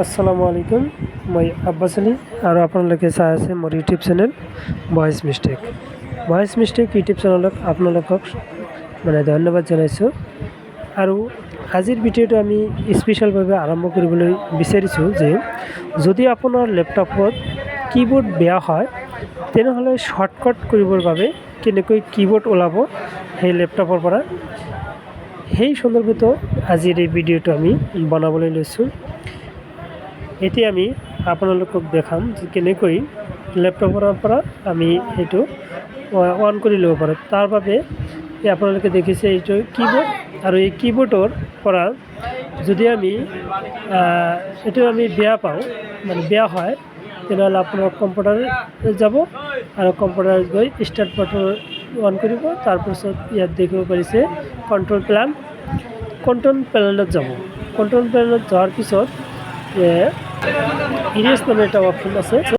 আসসালামু আলাইকুম, মই আব্বাস আলী আৰু আপোনালোকে চাই আছে মোৰ YouTube channel voice mistake YouTube চেনেলত আপোনালোকক মানে ধন্যবাদ জনাইছোঁ। আৰু আজিৰ ভিডিঅ'টো আমি স্পেচিয়েলভাৱে আৰম্ভ কৰিবলৈ বিচাৰিছোঁ যে যদি আপোনাৰ লেপটপত কীবোৰ্ড বেয়া হয় তেনেহ'লে শ্বৰ্টকাট কৰিবৰ বাবে কেনেকৈ কীবোৰ্ড ওলাব সেই লেপটপৰ পৰা, সেই সন্দৰ্ভত আজিৰ এই ভিডিঅ'টো আমি বনাবলৈ লৈছোঁ। এতিয়া আমি আপোনালোকক দেখাম যে কেনেকৈ লেপটপৰ পৰা আমি সেইটো অন কৰি ল'ব পাৰোঁ। তাৰ বাবে আপোনালোকে দেখিছে এইটো কীবোৰ্ড, আৰু এই কীবোৰ্ডৰ পৰা যদি আমি এইটো আমি বেয়া পাওঁ, মানে বেয়া হয়, তেনেহ'লে আপোনাৰ কম্পিউটাৰ যাব আৰু কম্পিউটাৰত গৈ ষ্টাৰ্ট বাটন অন কৰিব। তাৰপিছত ইয়াত দেখিব পাৰিছে কণ্ট্ৰল পেনেলত যাব। কণ্ট্ৰল পেনেলত যোৱাৰ পিছত ইৰেজ নামে এটা অপশ্যন আছে,